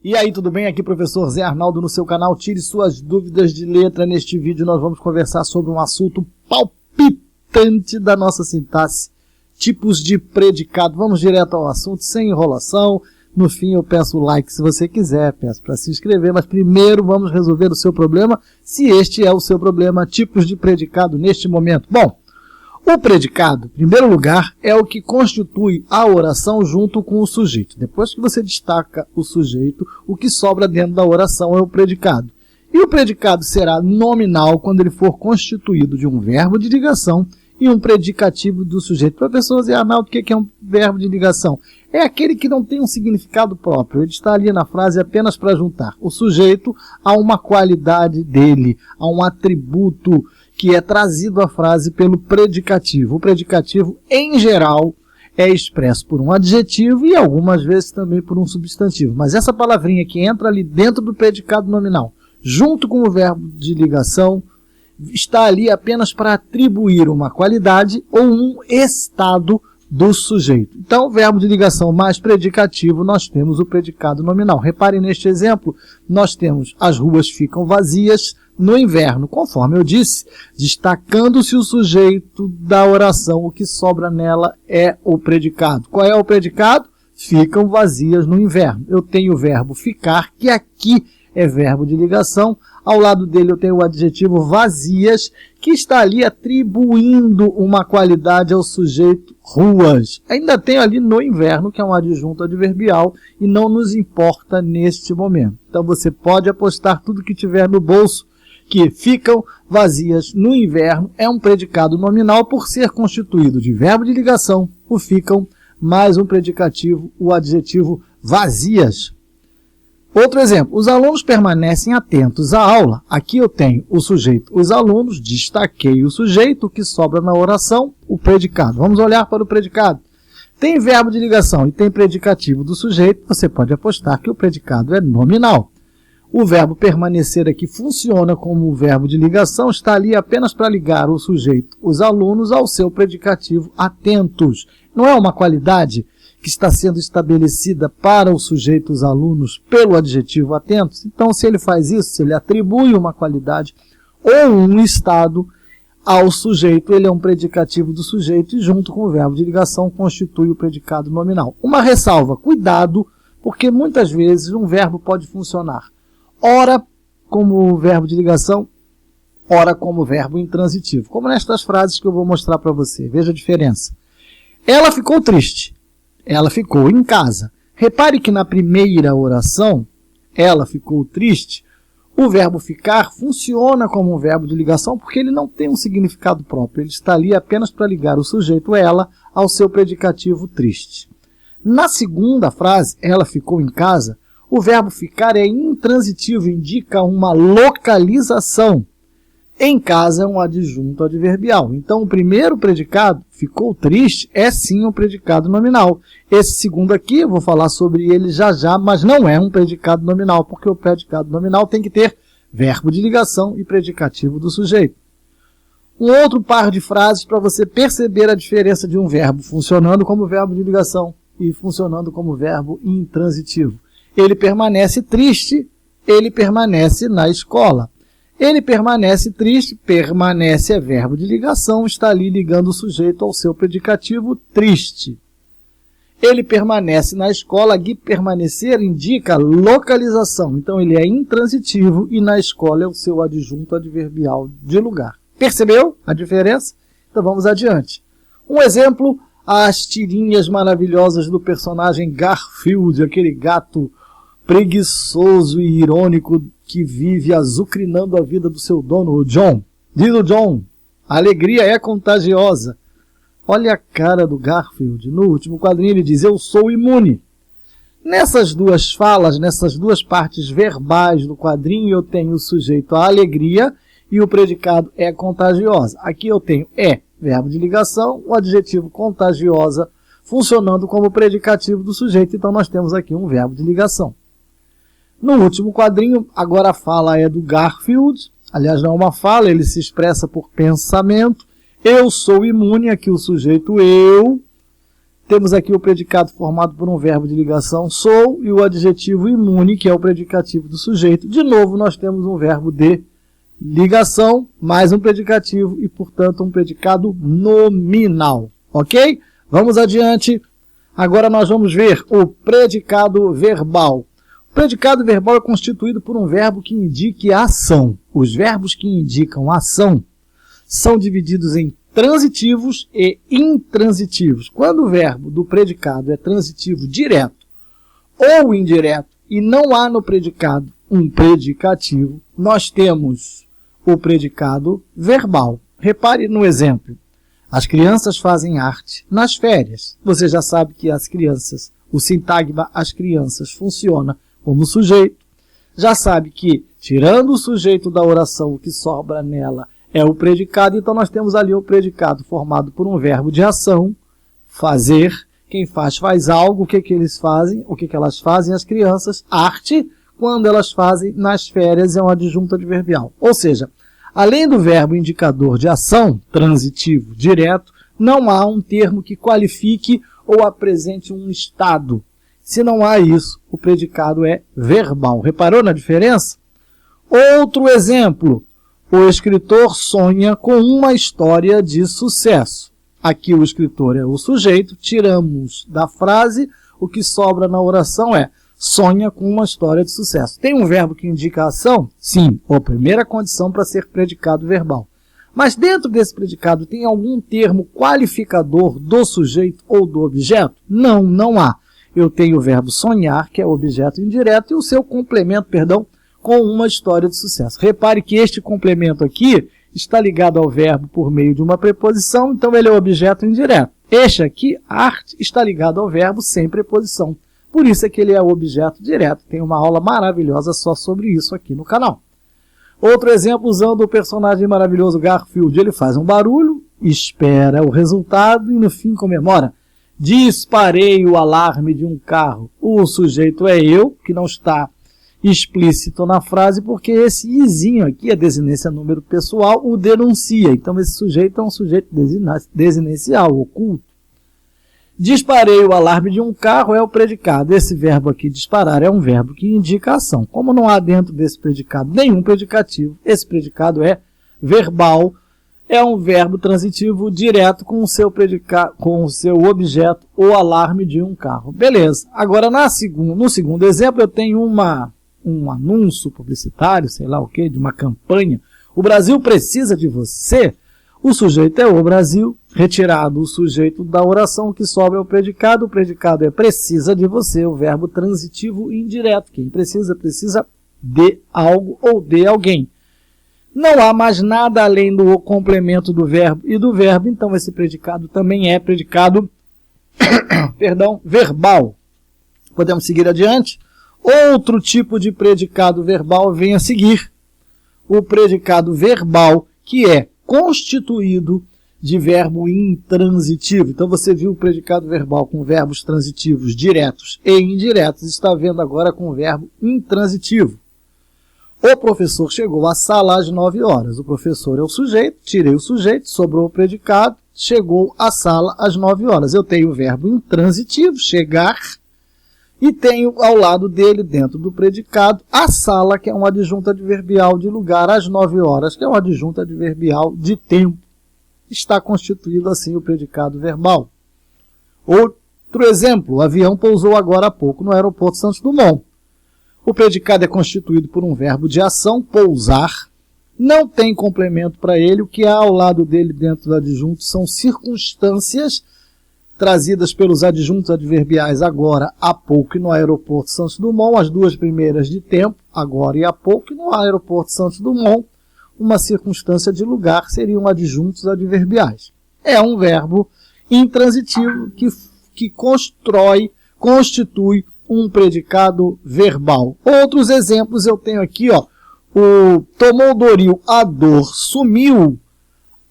E aí, tudo bem? Aqui professor Zé Arnaldo no seu canal. Tire suas dúvidas de letra. Neste vídeo nós vamos conversar sobre um assunto palpitante da nossa sintaxe. Tipos de predicado. Vamos direto ao assunto, sem enrolação. No fim eu peço o like se você quiser, peço para se inscrever, mas primeiro vamos resolver o seu problema, se este é o seu problema, tipos de predicado neste momento. Bom, o predicado, em primeiro lugar, é o que constitui a oração junto com o sujeito. Depois que você destaca o sujeito, o que sobra dentro da oração é o predicado. E o predicado será nominal quando ele for constituído de um verbo de ligação e um predicativo do sujeito. Professor Zé Arnaldo, o que é um verbo de ligação? É aquele que não tem um significado próprio. Ele está ali na frase apenas para juntar o sujeito a uma qualidade dele, a um atributo que é trazido à frase pelo predicativo. O predicativo, em geral, é expresso por um adjetivo e algumas vezes também por um substantivo. Mas essa palavrinha que entra ali dentro do predicado nominal, junto com o verbo de ligação, está ali apenas para atribuir uma qualidade ou um estado do sujeito. Então, verbo de ligação mais predicativo, nós temos o predicado nominal. Reparem neste exemplo, nós temos as ruas ficam vazias no inverno, conforme eu disse, destacando-se o sujeito da oração, o que sobra nela é o predicado. Qual é o predicado? Ficam vazias no inverno. Eu tenho o verbo ficar, que aqui é verbo de ligação. Ao lado dele eu tenho o adjetivo vazias, que está ali atribuindo uma qualidade ao sujeito ruas. Ainda tenho ali no inverno, que é um adjunto adverbial, e não nos importa neste momento. Então você pode apostar tudo que tiver no bolso, que ficam vazias no inverno, é um predicado nominal por ser constituído de verbo de ligação, o ficam, mais um predicativo, o adjetivo vazias. Outro exemplo, os alunos permanecem atentos à aula. Aqui eu tenho o sujeito, os alunos, destaquei o sujeito, o que sobra na oração, o predicado. Vamos olhar para o predicado. Tem verbo de ligação e tem predicativo do sujeito, você pode apostar que o predicado é nominal. O verbo permanecer aqui funciona como o verbo de ligação, está ali apenas para ligar o sujeito, os alunos, ao seu predicativo atentos. Não é uma qualidade que está sendo estabelecida para o sujeito, os alunos, pelo adjetivo atentos? Então, se ele faz isso, se ele atribui uma qualidade ou um estado ao sujeito, ele é um predicativo do sujeito e junto com o verbo de ligação constitui o predicado nominal. Uma ressalva, cuidado, porque muitas vezes um verbo pode funcionar ora como verbo de ligação, ora como verbo intransitivo, como nestas frases que eu vou mostrar para você. Veja a diferença. Ela ficou triste. Ela ficou em casa. Repare que na primeira oração, ela ficou triste, o verbo ficar funciona como um verbo de ligação porque ele não tem um significado próprio. Ele está ali apenas para ligar o sujeito, ela, ao seu predicativo triste. Na segunda frase, ela ficou em casa, o verbo ficar é intransitivo, indica uma localização. Em casa é um adjunto adverbial. Então, o primeiro predicado, ficou triste, é sim um predicado nominal. Esse segundo aqui, eu vou falar sobre ele já já, mas não é um predicado nominal, porque o predicado nominal tem que ter verbo de ligação e predicativo do sujeito. Um outro par de frases para você perceber a diferença de um verbo funcionando como verbo de ligação e funcionando como verbo intransitivo. Ele permanece triste, ele permanece na escola. Ele permanece triste, permanece é verbo de ligação, está ali ligando o sujeito ao seu predicativo triste. Ele permanece na escola, aqui permanecer indica localização, então ele é intransitivo e na escola é o seu adjunto adverbial de lugar. Percebeu a diferença? Então vamos adiante. Um exemplo, as tirinhas maravilhosas do personagem Garfield, aquele gato preguiçoso e irônico que vive azucrinando a vida do seu dono, o John. Diz o John, a alegria é contagiosa. Olha a cara do Garfield. No último quadrinho ele diz, eu sou imune. Nessas duas falas, nessas duas partes verbais do quadrinho, eu tenho o sujeito a alegria e o predicado é contagiosa. Aqui eu tenho verbo de ligação, o adjetivo contagiosa funcionando como predicativo do sujeito. Então nós temos aqui um verbo de ligação. No último quadrinho, agora a fala é do Garfield, aliás não é uma fala, ele se expressa por pensamento. Eu sou imune, aqui o sujeito eu Temos aqui o predicado formado por um verbo de ligação, sou, e o adjetivo imune, que é o predicativo do sujeito. De novo, nós temos um verbo de ligação, mais um predicativo e, portanto, um predicado nominal. Ok? Vamos adiante. Agora nós vamos ver o predicado verbal. O predicado verbal é constituído por um verbo que indique a ação. Os verbos que indicam ação são divididos em transitivos e intransitivos. Quando o verbo do predicado é transitivo direto ou indireto e não há no predicado um predicativo, nós temos o predicado verbal. Repare no exemplo. As crianças fazem arte nas férias. Você já sabe que as crianças, o sintagma as crianças funciona como sujeito. Já sabe que, tirando o sujeito da oração, o que sobra nela é o predicado. Então, nós temos ali o predicado formado por um verbo de ação, fazer. Quem faz algo. O que eles fazem? O que elas fazem? As crianças. Arte, quando elas fazem nas férias, é um adjunto adverbial. Ou seja, além do verbo indicador de ação, transitivo, direto, não há um termo que qualifique ou apresente um estado. Se não há isso, o predicado é verbal. Reparou na diferença? Outro exemplo. O escritor sonha com uma história de sucesso. Aqui o escritor é o sujeito. Tiramos da frase, o que sobra na oração é sonha com uma história de sucesso. Tem um verbo que indica a ação? Sim, a primeira condição para ser predicado verbal. Mas dentro desse predicado tem algum termo qualificador do sujeito ou do objeto? Não, não há. Eu tenho o verbo sonhar, que é o objeto indireto, e o seu complemento, com uma história de sucesso. Repare que este complemento aqui está ligado ao verbo por meio de uma preposição, então ele é o objeto indireto. Este aqui, arte, está ligado ao verbo sem preposição. Por isso é que ele é o objeto direto. Tem uma aula maravilhosa só sobre isso aqui no canal. Outro exemplo usando o personagem maravilhoso Garfield. Ele faz um barulho, espera o resultado e no fim comemora. Disparei o alarme de um carro. O sujeito é eu, que não está explícito na frase, porque esse izinho aqui, a desinência número pessoal, o denuncia. Então esse sujeito é um sujeito desinencial, oculto. Disparei o alarme de um carro é o predicado. Esse verbo aqui, disparar, é um verbo que indica ação. Como não há dentro desse predicado nenhum predicativo, esse predicado é verbal, é um verbo transitivo direto com o seu objeto, o alarme de um carro. Beleza. Agora, no segundo exemplo, eu tenho um anúncio publicitário, sei lá o quê, de uma campanha. O Brasil precisa de você. O sujeito é o Brasil, retirado o sujeito da oração, o que sobra é o predicado é precisa de você, o verbo transitivo indireto. Quem precisa, precisa de algo ou de alguém. Não há mais nada além do complemento do verbo e do verbo, então esse predicado também é predicado verbal. Podemos seguir adiante? Outro tipo de predicado verbal vem a seguir. O predicado verbal, que é constituído de verbo intransitivo. Então você viu o predicado verbal com verbos transitivos diretos e indiretos, está vendo agora com o verbo intransitivo. O professor chegou à sala às 9 horas. O professor é o sujeito, tirei o sujeito, sobrou o predicado, chegou à sala às 9 horas. Eu tenho o verbo intransitivo, chegar, e tenho ao lado dele, dentro do predicado, a sala, que é um adjunto adverbial de lugar, às 9 horas, que é um adjunto adverbial de tempo. Está constituído assim o predicado verbal. Outro exemplo, o avião pousou agora há pouco no aeroporto Santos Dumont. O predicado é constituído por um verbo de ação, pousar. Não tem complemento para ele. O que há ao lado dele dentro do adjunto são circunstâncias trazidas pelos adjuntos adverbiais agora, há pouco e no aeroporto Santos Dumont. As duas primeiras de tempo, agora e há pouco, e no aeroporto Santos Dumont, uma circunstância de lugar seriam adjuntos adverbiais. É um verbo intransitivo que constitui um predicado verbal. Outros exemplos eu tenho aqui, ó. O tomou Doril, a dor sumiu.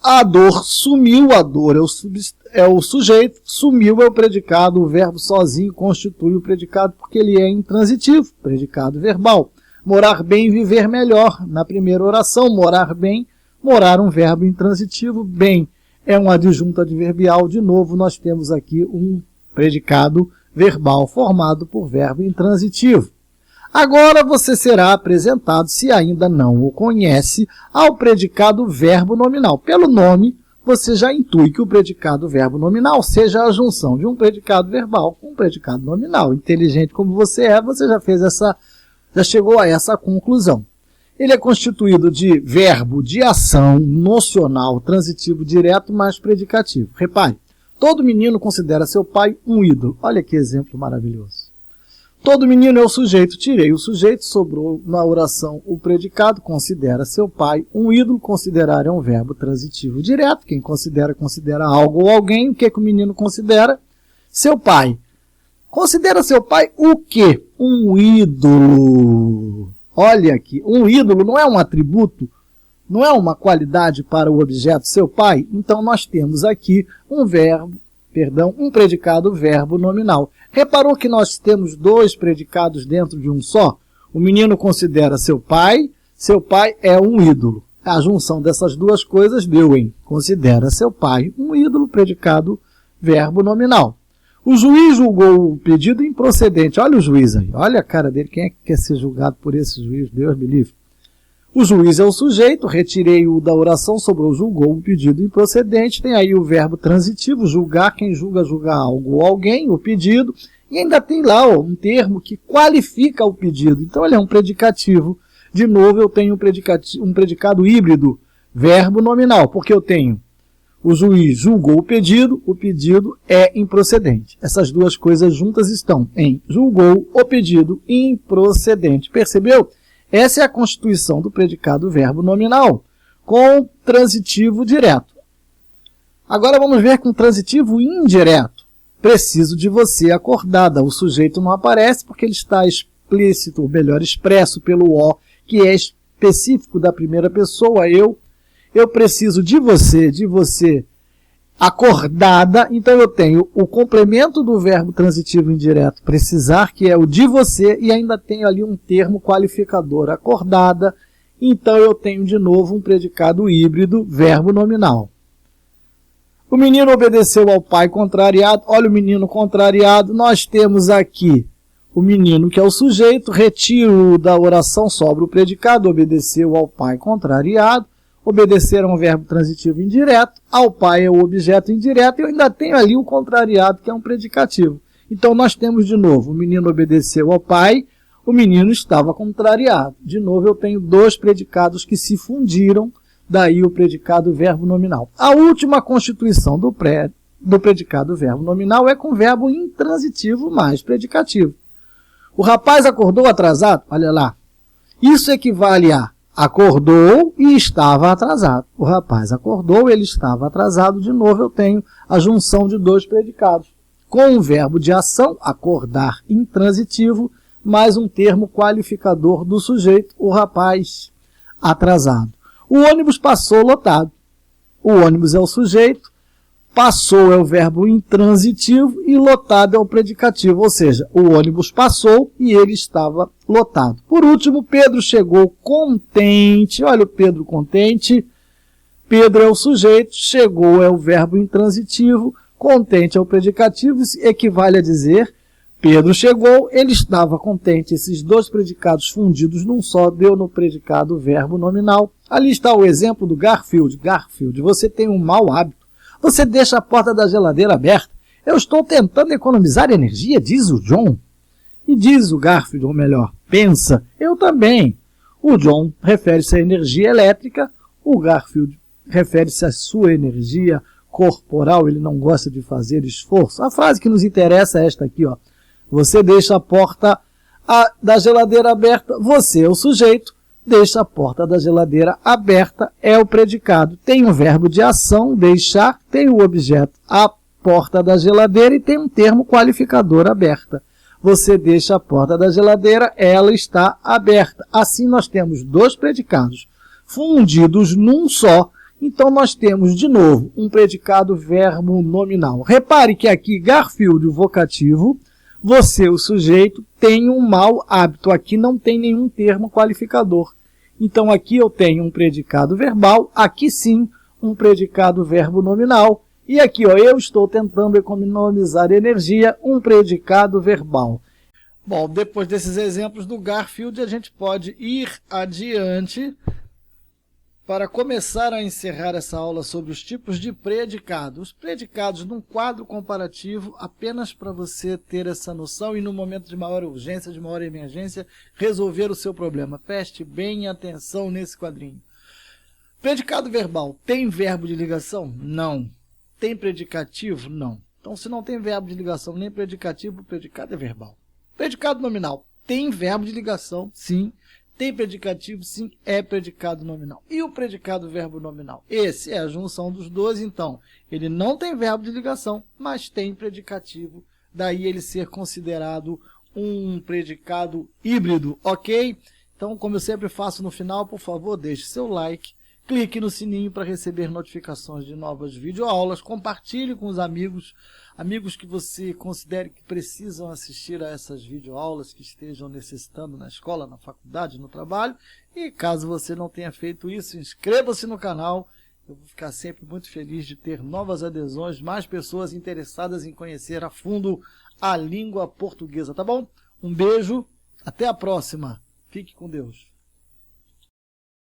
A dor sumiu, a dor é o sujeito, sumiu é o predicado, o verbo sozinho constitui o predicado porque ele é intransitivo, predicado verbal. Morar bem, viver melhor. Na primeira oração, morar bem, morar um verbo intransitivo, bem é um adjunto adverbial. De novo, nós temos aqui um predicado verbal formado por verbo intransitivo. Agora você será apresentado, se ainda não o conhece, ao predicado verbo nominal. Pelo nome, você já intui que o predicado verbo nominal seja a junção de um predicado verbal com um predicado nominal. Inteligente como você é, você já chegou a essa conclusão. Ele é constituído de verbo de ação nocional, transitivo direto, mais predicativo. Repare, todo menino considera seu pai um ídolo. Olha que exemplo maravilhoso. Todo menino é o sujeito, tirei o sujeito, sobrou na oração o predicado, considera seu pai um ídolo. Considerar é um verbo transitivo direto. Quem considera algo ou alguém. O que o menino considera? Seu pai. Considera seu pai o quê? Um ídolo. Olha aqui, um ídolo não é um atributo, não é uma qualidade para o objeto seu pai? Então nós temos aqui um predicado verbo nominal. Reparou que nós temos dois predicados dentro de um só? O menino considera seu pai é um ídolo. A junção dessas duas coisas deu em considera seu pai um ídolo, predicado verbo nominal. O juiz julgou o pedido improcedente. Olha o juiz aí, olha a cara dele. Quem é que quer ser julgado por esse juiz? Deus me livre. O juiz é o sujeito, retirei-o da oração, sobrou julgou o pedido improcedente. Tem aí o verbo transitivo, julgar, quem julga algo ou alguém, o pedido. E ainda tem lá um termo que qualifica o pedido. Então ele é um predicativo. De novo eu tenho um predicado híbrido, verbo nominal, porque eu tenho o juiz julgou o pedido é improcedente. Essas duas coisas juntas estão em julgou o pedido improcedente. Percebeu? Essa é a constituição do predicado verbo nominal com transitivo direto. Agora vamos ver com transitivo indireto. Preciso de você acordada. O sujeito não aparece porque ele está explícito, ou melhor, expresso pelo O, que é específico da primeira pessoa, eu preciso de você acordada, então eu tenho o complemento do verbo transitivo indireto, precisar, que é o de você, e ainda tenho ali um termo qualificador, acordada, então eu tenho de novo um predicado híbrido, verbo nominal. O menino obedeceu ao pai contrariado, olha o menino contrariado, nós temos aqui o menino que é o sujeito, retiro da oração, sobra o predicado, obedeceu ao pai contrariado. Obedecer é um verbo transitivo indireto, ao pai é o objeto indireto, e eu ainda tenho ali o contrariado, que é um predicativo. Então nós temos de novo, o menino obedeceu ao pai, o menino estava contrariado. De novo eu tenho dois predicados que se fundiram, daí o predicado verbo nominal. A última constituição do predicado verbo nominal é com verbo intransitivo mais predicativo. O rapaz acordou atrasado, olha lá, isso equivale a acordou e estava atrasado. O rapaz acordou, ele estava atrasado. De novo eu tenho a junção de dois predicados. Com o verbo de ação, acordar intransitivo, mais um termo qualificador do sujeito, o rapaz atrasado. O ônibus passou lotado. O ônibus é o sujeito, passou é o verbo intransitivo e lotado é o predicativo, ou seja, o ônibus passou e ele estava lotado. Por último, Pedro chegou contente, olha o Pedro contente, Pedro é o sujeito, chegou é o verbo intransitivo, contente é o predicativo, equivale a dizer, Pedro chegou, ele estava contente. Esses dois predicados fundidos num só deu no predicado verbo nominal. Ali está o exemplo do Garfield. Garfield, você tem um mau hábito. Você deixa a porta da geladeira aberta. Eu estou tentando economizar energia, diz o John. E diz o Garfield, ou melhor, pensa, eu também. O John refere-se à energia elétrica, o Garfield refere-se à sua energia corporal, ele não gosta de fazer esforço. A frase que nos interessa é esta aqui, ó. Você deixa a porta da geladeira aberta, você é o sujeito, deixa a porta da geladeira aberta, é o predicado. Tem um verbo de ação, deixar, tem o objeto, a porta da geladeira, e tem um termo qualificador, aberta. Você deixa a porta da geladeira, ela está aberta. Assim nós temos dois predicados fundidos num só. Então nós temos de novo um predicado verbo nominal. Repare que aqui Garfield, o vocativo, você, o sujeito, tem um mau hábito. Aqui não tem nenhum termo qualificador. Então aqui eu tenho um predicado verbal, aqui sim um predicado verbo nominal, E aqui, ó, eu estou tentando economizar energia, um predicado verbal. Bom, depois desses exemplos do Garfield, a gente pode ir adiante para começar a encerrar essa aula sobre os tipos de predicado. Os predicados num quadro comparativo, apenas para você ter essa noção e no momento de maior urgência, de maior emergência, resolver o seu problema. Preste bem atenção nesse quadrinho. Predicado verbal, tem verbo de ligação? Não. Tem predicativo? Não. Então, se não tem verbo de ligação nem predicativo, o predicado é verbal. Predicado nominal, tem verbo de ligação? Sim. Tem predicativo? Sim, é predicado nominal. E o predicado verbo nominal? Esse é a junção dos dois, então, ele não tem verbo de ligação, mas tem predicativo, daí ele ser considerado um predicado híbrido, ok? Então, como eu sempre faço no final, por favor, deixe seu like, clique no sininho para receber notificações de novas videoaulas, compartilhe com os amigos que você considere que precisam assistir a essas videoaulas, que estejam necessitando na escola, na faculdade, no trabalho. E caso você não tenha feito isso, inscreva-se no canal. Eu vou ficar sempre muito feliz de ter novas adesões, mais pessoas interessadas em conhecer a fundo a língua portuguesa, tá bom? Um beijo, até a próxima. Fique com Deus.